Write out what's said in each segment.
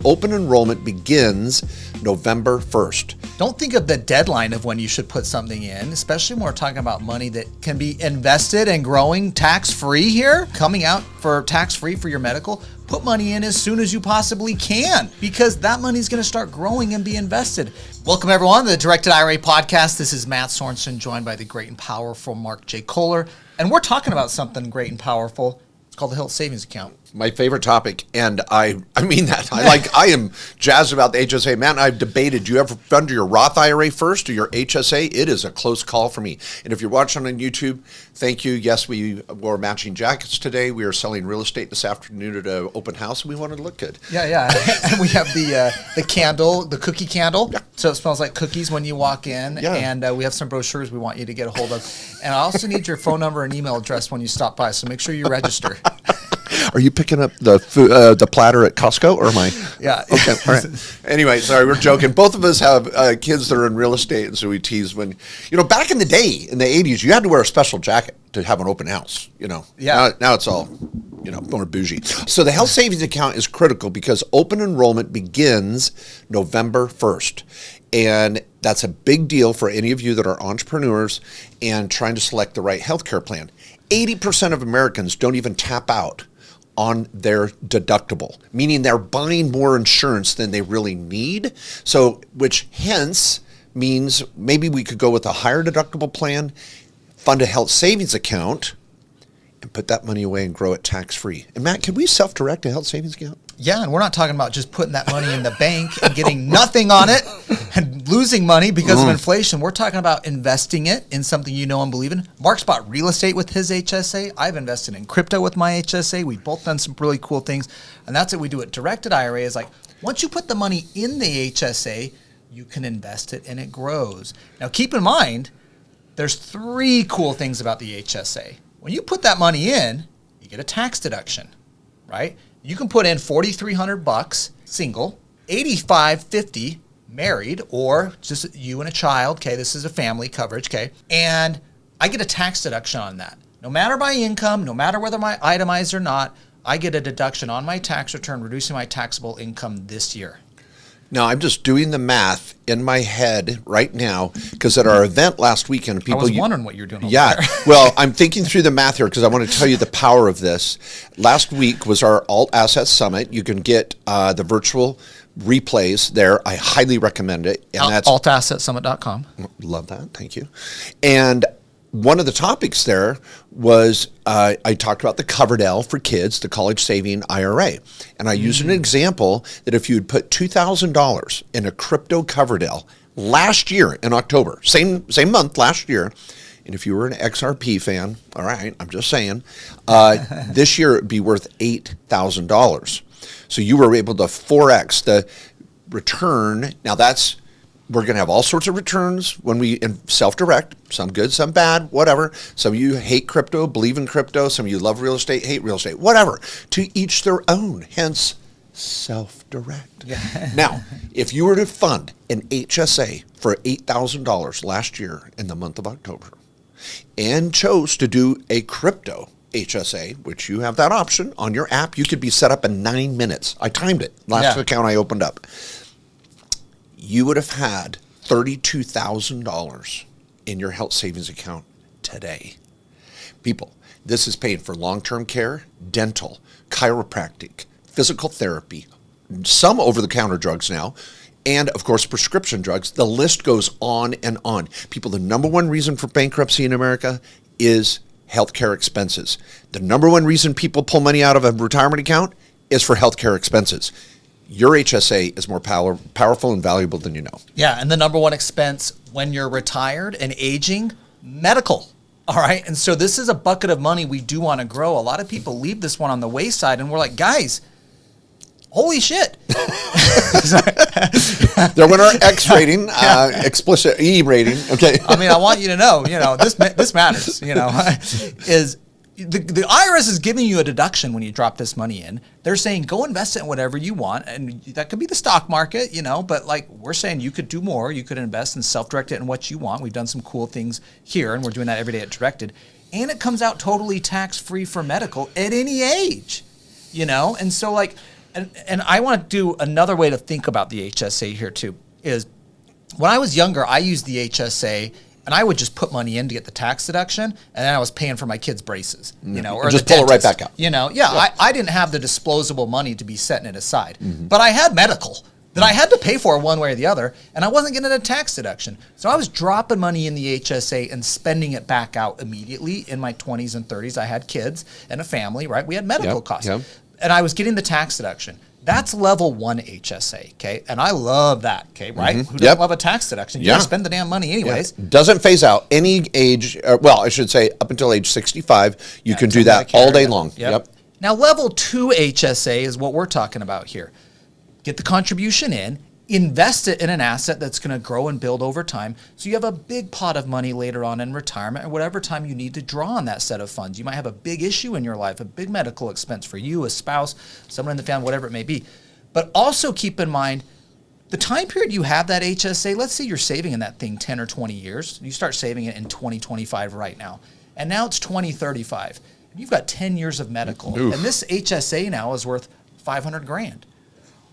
Open enrollment begins November 1st. Don't think of the deadline of when you should put something in, especially when we're talking about money that can be invested and growing tax-free here, coming out for tax-free for your medical. Put money in as soon as you possibly can, because that money is going to start growing and be invested. Welcome, everyone, to the Directed IRA podcast. This is Matt Sorensen, joined by the great and powerful Mark J. Kohler, and we're talking about something great and powerful. It's called the health savings account. My favorite topic, and I mean that. I am jazzed about the HSA. Matt and I have debated, do you ever fund your Roth IRA first or your HSA? It is a close call for me. And if you're watching on YouTube, thank you. Yes, we wore matching jackets today. We are selling real estate this afternoon at an open house, and we wanted to look good. Yeah. And we have the candle, the cookie candle. Yeah. So it smells like cookies when you walk in. Yeah. And we have some brochures we want you to get a hold of. And I also need your phone number and email address when you stop by, so make sure you register. Are you picking up the platter at Costco, or am I? Yeah. Okay. All right. Anyway, sorry, we're joking. Both of us have kids that are in real estate, and so we tease when, back in the day, in the 80s, you had to wear a special jacket to have an open house, Yeah. Now it's all, more bougie. So the health savings account is critical because open enrollment begins November 1st. And that's a big deal for any of you that are entrepreneurs and trying to select the right healthcare plan. 80% of Americans don't even tap out on their deductible, meaning they're buying more insurance than they really need. So, which hence means maybe we could go with a higher deductible plan, fund a health savings account, and put that money away and grow it tax-free. And Matt, can we self-direct a health savings account? Yeah, and we're not talking about just putting that money in the bank and getting nothing on it and losing money because of inflation. We're talking about investing it in something you know and believe in. Mark's bought real estate with his HSA. I've invested in crypto with my HSA. We've both done some really cool things. And that's what we do at Directed IRA is like, once you put the money in the HSA, you can invest it and it grows. Now, keep in mind, there's three cool things about the HSA. When you put that money in, you get a tax deduction, right? You can put in $4,300 single, $8,550 married, or just you and a child. Okay, this is a family coverage. Okay, and I get a tax deduction on that. No matter my income, no matter whether my itemized or not, I get a deduction on my tax return, reducing my taxable income this year. Now, I'm just doing the math in my head right now because at our event last weekend, people... I was wondering what you're doing over Yeah, there. well, I'm thinking through the math here because I want to tell you the power of this. Last week was our Alt Assets Summit. You can get the virtual replays there. I highly recommend it. And that's altassetsummit.com. Love that. Thank you. And one of the topics there was I talked about the covered L for kids, the college saving IRA. And I used an example that if you had put $2,000 in a crypto covered L last year in October, same month last year, and if you were an XRP fan, all right, I'm just saying, this year it would be worth $8,000. So you were able to 4X the return. Now we're going to have all sorts of returns when we self-direct, some good, some bad, whatever. Some of you hate crypto, believe in crypto. Some of you love real estate, hate real estate, whatever. To each their own, hence self-direct. Yeah. Now, if you were to fund an HSA for $8,000 last year in the month of October and chose to do a crypto HSA, which you have that option on your app, you could be set up in 9 minutes. I timed it. Last account I opened up. You would have had $32,000 in your health savings account today. People, this is paying for long-term care, dental, chiropractic, physical therapy, some over-the-counter drugs now, and, of course, prescription drugs. The list goes on and on. People, the number one reason for bankruptcy in America is healthcare expenses. The number one reason people pull money out of a retirement account is for healthcare expenses. Your HSA is more powerful and valuable than you know. Yeah, and the number one expense when you're retired and aging, medical. All right, and so this is a bucket of money we do want to grow. A lot of people leave this one on the wayside, and we're like, guys, holy shit. They're winning our X rating, explicit E rating. Okay. I mean, I want you to know, this matters, is the IRS is giving you a deduction when you drop this money in. They're saying, go invest it in whatever you want. And that could be the stock market, but like we're saying you could do more. You could invest and self-direct it in what you want. We've done some cool things here, and we're doing that every day at Directed. And it comes out totally tax-free for medical at any age, And so like And I want to do another way to think about the HSA here too, is when I was younger, I used the HSA and I would just put money in to get the tax deduction, and then I was paying for my kids' braces, or just the pull it right dentist, back out. I didn't have the disposable money to be setting it aside, but I had medical that I had to pay for one way or the other, and I wasn't getting a tax deduction. So I was dropping money in the HSA and spending it back out immediately. In my 20s and 30s, I had kids and a family, right? We had medical costs, and I was getting the tax deduction. That's level 1 HSA, okay? And I love that, okay, right? Who doesn't love a tax deduction? You gotta spend the damn money anyways. Doesn't phase out any age, well, I should say up until age 65, you can do that Medicare, all day long. Now, level 2 HSA is what we're talking about here. Get the contribution in, invest it in an asset that's going to grow and build over time, so you have a big pot of money later on in retirement or whatever time you need to draw on that set of funds. You might have a big issue in your life, a big medical expense for you, a spouse, someone in the family, whatever it may be. But also keep in mind, the time period you have that HSA, let's say you're saving in that thing 10 or 20 years. You start saving it in 2025 right now. And now it's 2035. You've got 10 years of medical. And this HSA now is worth $500,000.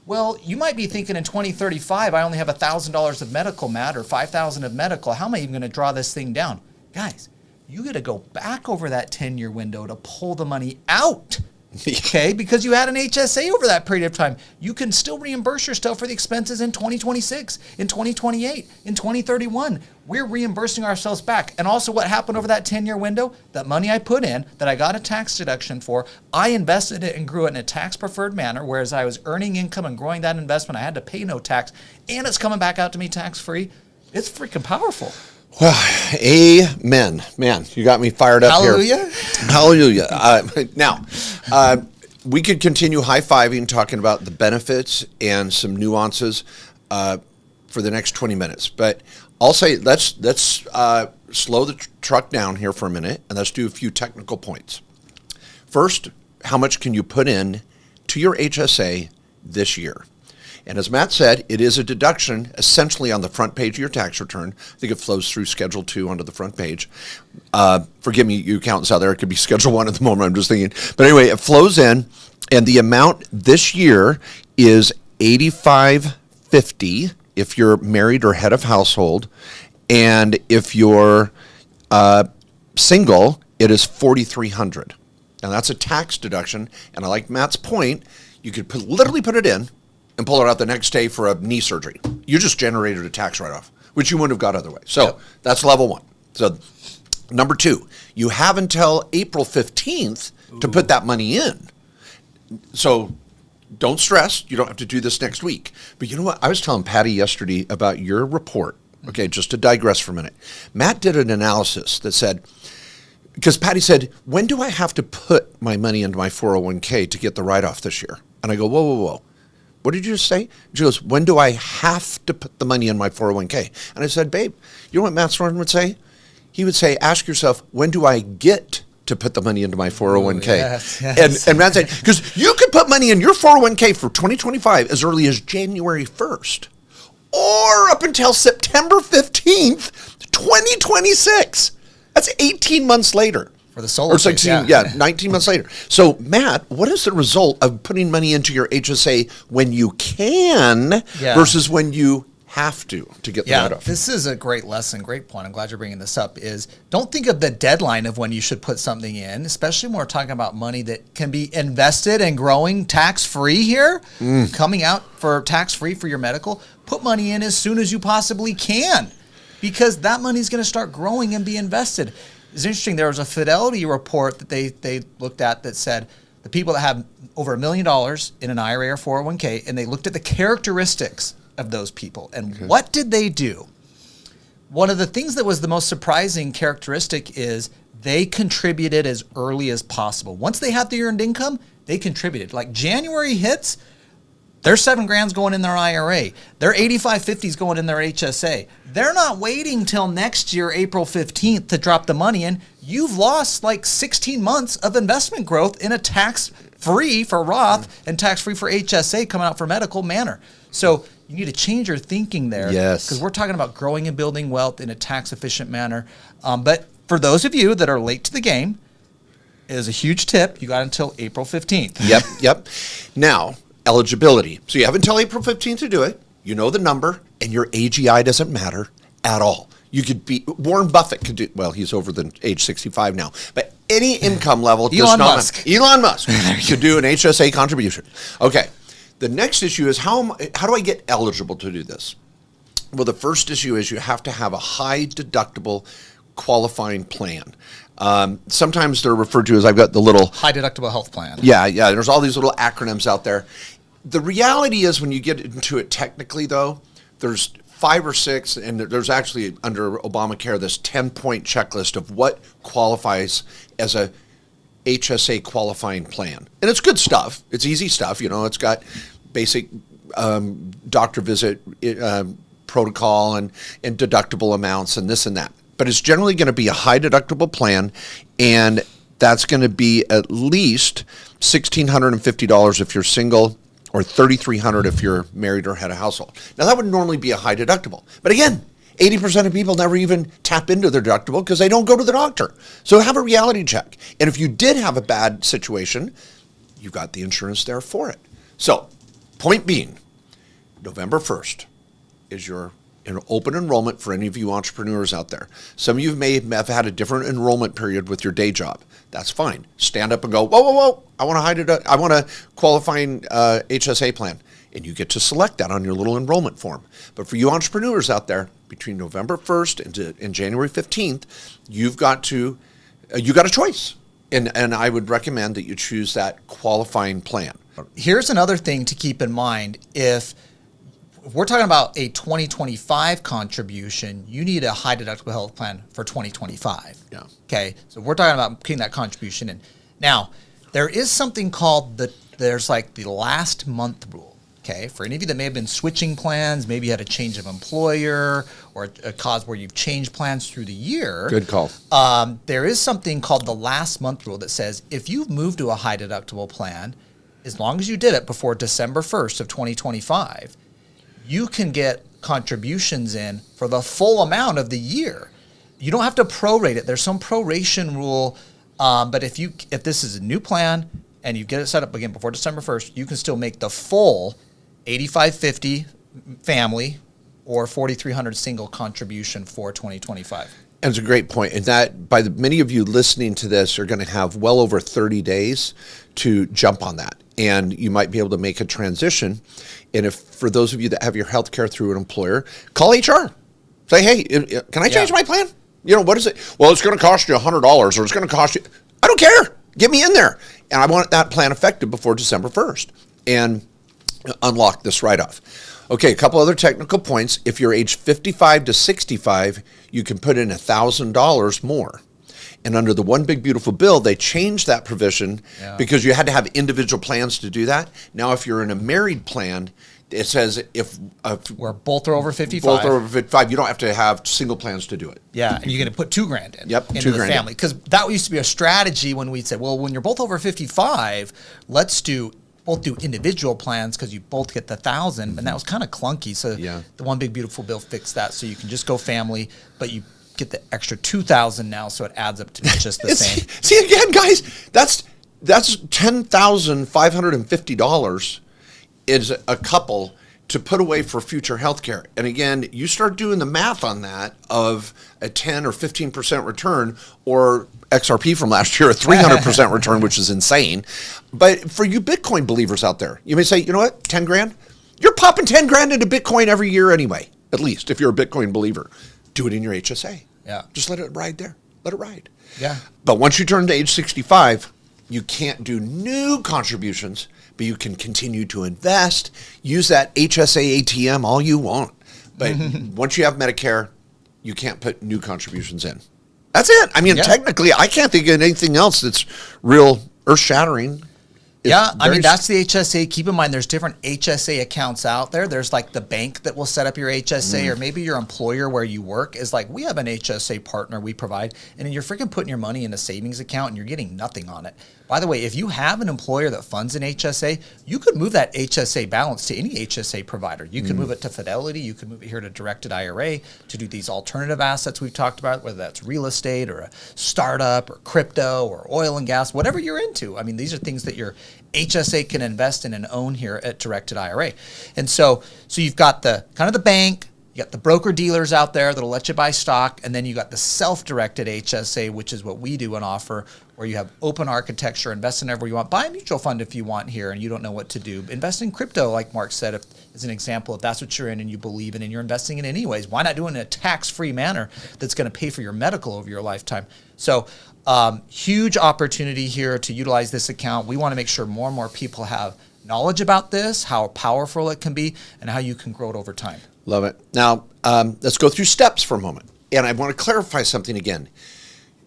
Well, you might be thinking in 2035, I only have $1,000 of medical, Matt, or $5,000 of medical. How am I even going to draw this thing down? Guys, you got to go back over that 10-year window to pull the money out, okay? Because you had an HSA over that period of time. You can still reimburse yourself for the expenses in 2026, in 2028, in 2031. We're reimbursing ourselves back. And also what happened over that 10-year window, that money I put in, that I got a tax deduction for, I invested it and grew it in a tax-preferred manner, whereas I was earning income and growing that investment. I had to pay no tax, and it's coming back out to me tax-free. It's freaking powerful. Well, amen. Man, you got me fired up here. Hallelujah. Now, we could continue high-fiving, talking about the benefits and some nuances for the next 20 minutes. But I'll say let's slow the truck down here for a minute, and let's do a few technical points. First, how much can you put in to your HSA this year? And as Matt said, it is a deduction essentially on the front page of your tax return. I think it flows through Schedule 2 onto the front page. Forgive me, you accountants out there, it could be Schedule 1 at the moment, I'm just thinking. But anyway, it flows in, and the amount this year is $85.50 if you're married or head of household. And if you're single, it is $4,300. Now that's a tax deduction, and I like Matt's point. You could literally put it in and pull it out the next day for a knee surgery. You just generated a tax write-off, which you wouldn't have got otherwise. So that's level 1. So number 2, you have until April 15th to put that money in. So don't stress. You don't have to do this next week. But you know what? I was telling Patty yesterday about your report. Okay, just to digress for a minute. Matt did an analysis that said, because Patty said, when do I have to put my money into my 401k to get the write-off this year? And I go, whoa. What did you just say? She goes, when do I have to put the money in my 401k? And I said, babe, you know what Matt Sorensen would say? He would say, ask yourself, when do I get to put the money into my 401k? Yes. And Matt said, because you could put money in your 401k for 2025 as early as January 1st or up until September 15th, 2026. That's 18 months later. For the solar. Or 16, 19 months later. So, Matt, what is the result of putting money into your HSA when you can versus when you have to get the write-off? This is a great lesson, great point. I'm glad you're bringing this up. Is don't think of the deadline of when you should put something in, especially when we're talking about money that can be invested and growing tax-free here, coming out for tax-free for your medical. Put money in as soon as you possibly can, because that money is going to start growing and be invested. It's interesting. There was a Fidelity report that they looked at that said the people that have over $1 million in an IRA or 401k, and they looked at the characteristics of those people. And what did they do? One of the things that was the most surprising characteristic is they contributed as early as possible. Once they had the earned income, they contributed. Like January hits, their $7,000's going in their IRA. Their $85.50's going in their HSA. They're not waiting till next year, April 15th, to drop the money in. You've lost like 16 months of investment growth in a tax-free for Roth and tax-free for HSA coming out for medical manner. So you need to change your thinking there. Yes. Because we're talking about growing and building wealth in a tax-efficient manner. But for those of you that are late to the game, it is a huge tip. You got until April 15th. Yep. Now, eligibility. So you have until April 15th to do it. You know the number, and your AGI doesn't matter at all. You could be, Warren Buffett could do, well, he's over the age 65 now, but any income level does Elon not Musk. Elon Musk could do an HSA contribution. Okay. The next issue is how do I get eligible to do this? Well, the first issue is you have to have a high deductible qualifying plan. Sometimes they're referred to as, I've got the little high deductible health plan. Yeah. There's all these little acronyms out there. The reality is when you get into it technically, though, there's 5 or 6, and there's actually under Obamacare this 10-point checklist of what qualifies as a HSA qualifying plan. And it's good stuff. It's easy stuff. It's got basic doctor visit protocol and deductible amounts and this and that. But it's generally going to be a high deductible plan, and that's going to be at least $1,650 if you're single, or $3,300 if you're married or had a household. Now, that would normally be a high deductible. But again, 80% of people never even tap into their deductible because they don't go to the doctor. So have a reality check. And if you did have a bad situation, you've got the insurance there for it. So, point being, November 1st is your open enrollment for any of you entrepreneurs out there. Some of you may have had a different enrollment period with your day job. That's fine. Stand up and go, whoa, I want a qualifying HSA plan. And you get to select that on your little enrollment form. But for you entrepreneurs out there, between November 1st and January 15th, you got a choice. And I would recommend that you choose that qualifying plan. Here's another thing to keep in mind. If we're talking about a 2025 contribution, you need a high deductible health plan for 2025. Yeah. Okay. So we're talking about putting that contribution in. Now, there is something called there's like the last month rule. Okay. For any of you that may have been switching plans, maybe you had a change of employer or a cause where you've changed plans through the year. Good call. There is something called the last month rule that says if you've moved to a high deductible plan, as long as you did it before December 1st of 2025, you can get contributions in for the full amount of the year. You don't have to prorate it. There's some proration rule, but if this is a new plan and you get it set up again before December 1st, you can still make the full $8,550 family or $4,300 single contribution for 2025. And it's a great point. And that, many of you listening to this are going to have well over 30 days to jump on that. And you might be able to make a transition. And if for those of you that have your health care through an employer, call HR. Say, hey, can I change my plan? What is it? Well, it's going to cost you $100 or it's going to cost you, I don't care. Get me in there. And I want that plan effective before December 1st. And unlock this write-off. Okay, a couple other technical points. If you're age 55 to 65, you can put in $1,000 more. And under the One Big Beautiful Bill, they changed that provision because you had to have individual plans to do that. Now, if you're in a married plan, it says if where both are over 55. Both are over 55, you don't have to have single plans to do it. Yeah, and you're going to put $2,000 in. Yep, into $2,000 the family. Because that used to be a strategy when we'd say, well, when you're both over 55, let's both do individual plans because you both get the $1,000, and that was kind of clunky. So the One Big Beautiful Bill fixed that, so you can just go family, but you get the extra $2,000 now, so it adds up to just the same. See again, guys, that's $10,550 is a couple to put away for future health care. And again, you start doing the math on that of a 10 or 15% return, or XRP from last year, a 300% return, which is insane. But for you Bitcoin believers out there, you may say, you know what, 10 grand? You're popping 10 grand into Bitcoin every year anyway, at least if you're a Bitcoin believer. Do it in your HSA. Yeah. Just let it ride there. Let it ride. Yeah. But once you turn to age 65, you can't do new contributions, but you can continue to invest. Use that HSA ATM all you want. But once you have Medicare, you can't put new contributions in. That's it. I mean, technically, I can't think of anything else that's real earth-shattering. Yeah, I mean, that's the HSA. Keep in mind, there's different HSA accounts out there. There's like the bank that will set up your HSA, or maybe your employer where you work is like, we have an HSA partner we provide, and then you're freaking putting your money in a savings account and you're getting nothing on it. By the way, if you have an employer that funds an HSA, you could move that HSA balance to any HSA provider. You could move it to Fidelity. You could move it here to Directed IRA to do these alternative assets we've talked about, whether that's real estate or a startup or crypto or oil and gas, whatever you're into. I mean, these are things that you're HSA can invest in and own here at Directed IRA. And so you've got the kind of the bank, you got the broker dealers out there that'll let you buy stock, and then you got the self-directed HSA, which is what we do and offer, where you have open architecture, invest in whatever you want, buy a mutual fund if you want here and you don't know what to do. Invest in crypto, like Mark said, as an example, if that's what you're in and you believe in and you're investing in it anyways, why not do it in a tax-free manner that's going to pay for your medical over your lifetime? So huge opportunity here to utilize this account. We want to make sure more and more people have knowledge about this, how powerful it can be, and how you can grow it over time. Love it. Now, let's go through steps for a moment. And I want to clarify something again.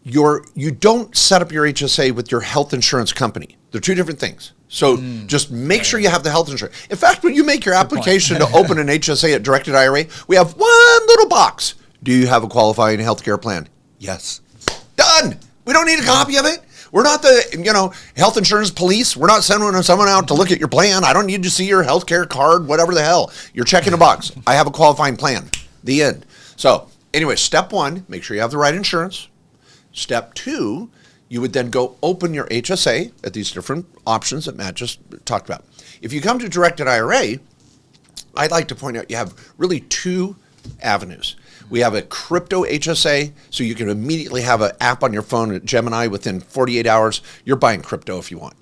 You don't set up your HSA with your health insurance company. They're two different things. So just make sure you have the health insurance. In fact, when you make your application to open an HSA at Directed IRA, we have one little box. Do you have a qualifying health care plan? Yes. Done. We don't need a copy of it. We're not the, health insurance police. We're not sending someone out to look at your plan. I don't need to see your health care card, whatever the hell. You're checking a box. I have a qualifying plan. The end. So anyway, step one, make sure you have the right insurance. Step two, you would then go open your HSA at these different options that Matt just talked about. If you come to Directed IRA, I'd like to point out you have really two avenues. We have a crypto HSA, so you can immediately have an app on your phone at Gemini within 48 hours. You're buying crypto if you want.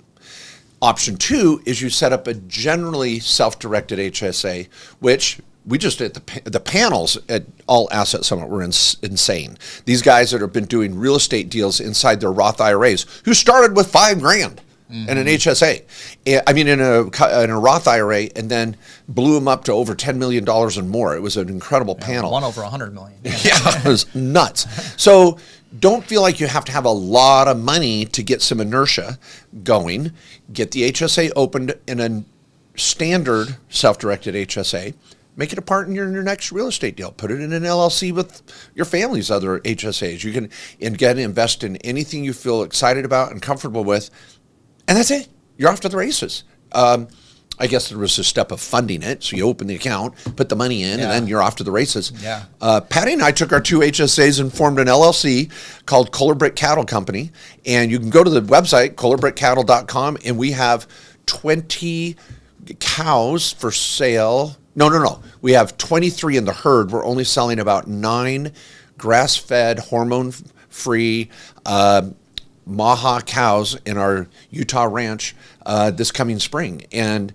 Option two is you set up a generally self-directed HSA, which we just did the panels at All Asset Summit were insane. These guys that have been doing real estate deals inside their Roth IRAs, who started with $5,000 in an HSA, in a Roth IRA, and then blew them up to over $10 million and more. It was an incredible panel. One over $100 million. Yeah, it was nuts. So don't feel like you have to have a lot of money to get some inertia going. Get the HSA opened in a standard self-directed HSA. Make it a part in your next real estate deal. Put it in an LLC with your family's other HSAs. You can, again, invest in anything you feel excited about and comfortable with. And that's it. You're off to the races. I guess there was a step of funding it. So you open the account, put the money in, and then you're off to the races. Yeah. Patty and I took our two HSAs and formed an LLC called Kohler Cattle Company. And you can go to the website, kohlerbrickcattle.com, and we have 20 cows for sale. No. We have 23 in the herd. We're only selling about 9 grass-fed, hormone-free Maha cows in our Utah ranch this coming spring. And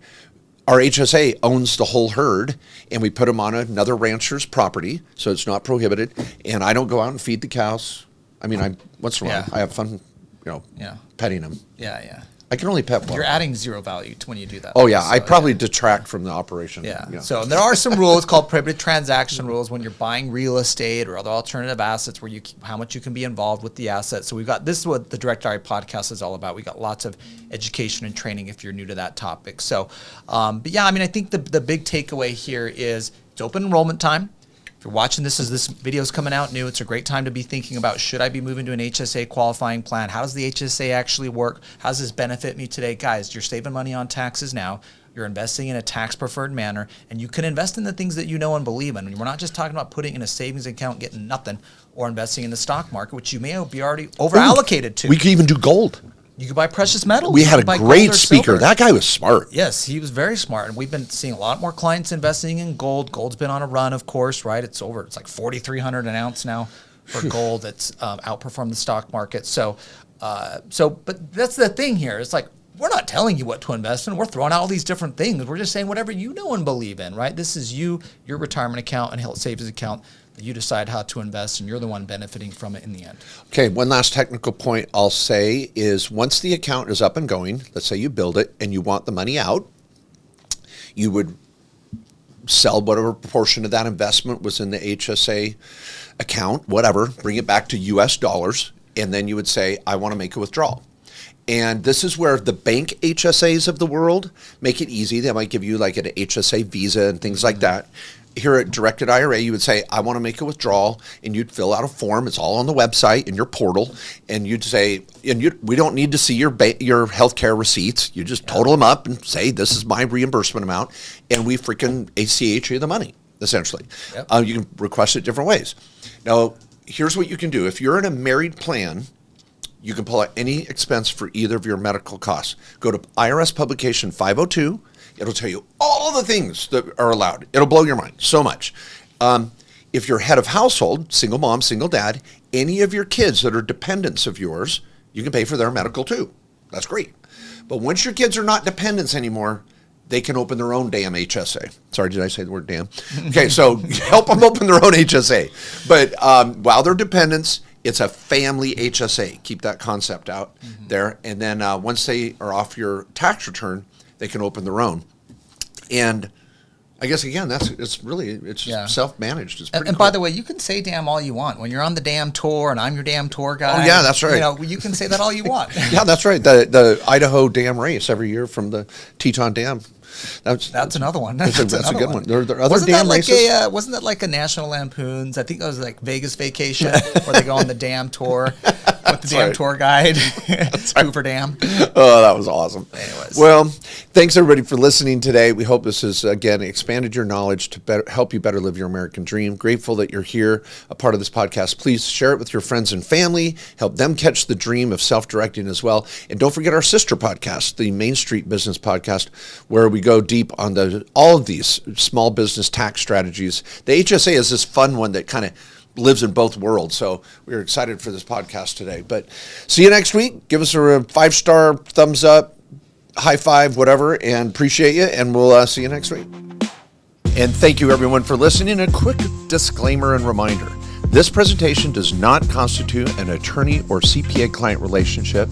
our HSA owns the whole herd, and we put them on another rancher's property, so it's not prohibited. And I don't go out and feed the cows. Once in a while, I have fun, petting them. Yeah. I can only pet one. You're adding zero value to when you do that. Oh, yeah. So, I probably detract from the operation. Yeah. So there are some rules called prohibited transaction rules when you're buying real estate or other alternative assets where how much you can be involved with the asset. So this is what the Direct IRA podcast is all about. We got lots of education and training if you're new to that topic. So, I think the big takeaway here is it's open enrollment time. If you're watching this as this video is coming out new, it's a great time to be thinking about, should I be moving to an HSA qualifying plan? How does the HSA actually work? How does this benefit me today? Guys, you're saving money on taxes now. You're investing in a tax-preferred manner, and you can invest in the things that you know and believe in. We're not just talking about putting in a savings account, getting nothing, or investing in the stock market, which you may be already over-allocated to. We could even do gold. You could buy precious metals. We had a great speaker. That guy was smart. Yes, he was very smart. And we've been seeing a lot more clients investing in gold. Gold's been on a run, of course, right? It's like $4,300 an ounce now for gold. It's outperformed the stock market. But that's the thing here. It's like, we're not telling you what to invest in. We're throwing out all these different things. We're just saying whatever you know and believe in, right? This is your retirement account and health savings account. You decide how to invest, and you're the one benefiting from it in the end. Okay, one last technical point I'll say is once the account is up and going, let's say you build it and you want the money out, you would sell whatever portion of that investment was in the HSA account, whatever, bring it back to US dollars, and then you would say, I want to make a withdrawal. And this is where the bank HSAs of the world make it easy. They might give you like an HSA Visa and things like that. Here at Directed IRA, you would say, I want to make a withdrawal, and you'd fill out a form. It's all on the website in your portal, and you'd say, we don't need to see your healthcare receipts. You just total them up and say, this is my reimbursement amount, and we freaking ACH you the money, essentially. Yep. You can request it different ways. Now, here's what you can do. If you're in a married plan, you can pull out any expense for either of your medical costs. Go to IRS Publication 502. It'll tell you all the things that are allowed. It'll blow your mind so much. If you're head of household, single mom, single dad, any of your kids that are dependents of yours, you can pay for their medical too. That's great. But once your kids are not dependents anymore, they can open their own damn HSA. Sorry, did I say the word damn? Okay, so help them open their own HSA. But while they're dependents, it's a family HSA. Keep that concept out there. And then once they are off your tax return, they can open their own. And I guess, again, it's self-managed. It's pretty and cool. by the way, you can say damn all you want. When you're on the damn tour and I'm your damn tour guy. Oh, yeah, that's right. You know, you can say that all you want. Yeah, that's right. The Idaho Dam race every year from the Teton Dam. That's another one. That's a good one. There are other wasn't dam that like races. wasn't that like a National Lampoon's? I think that was like Vegas Vacation, where they go on the dam tour with the damn tour guide, Hoover Dam. Oh, that was awesome. Anyways. Well, thanks everybody for listening today. We hope this has, again, expanded your knowledge to help you better live your American dream. Grateful that you're here, a part of this podcast. Please share it with your friends and family. Help them catch the dream of self-directing as well. And don't forget our sister podcast, the Main Street Business Podcast, where we go deep on all of these small business tax strategies. The HSA is this fun one that kind of lives in both worlds. So we're excited for this podcast today. But see you next week. Give us a 5-star thumbs up, high five, whatever, and appreciate you. And we'll see you next week. And thank you, everyone, for listening. A quick disclaimer and reminder. This presentation does not constitute an attorney or CPA-client relationship,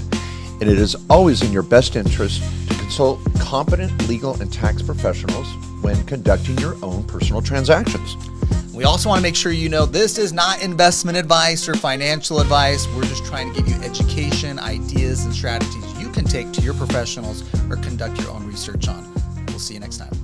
and it is always in your best interest to consult competent legal and tax professionals when conducting your own personal transactions. We also want to make sure you know this is not investment advice or financial advice. We're just trying to give you education, ideas, and strategies you can take to your professionals or conduct your own research on. We'll see you next time.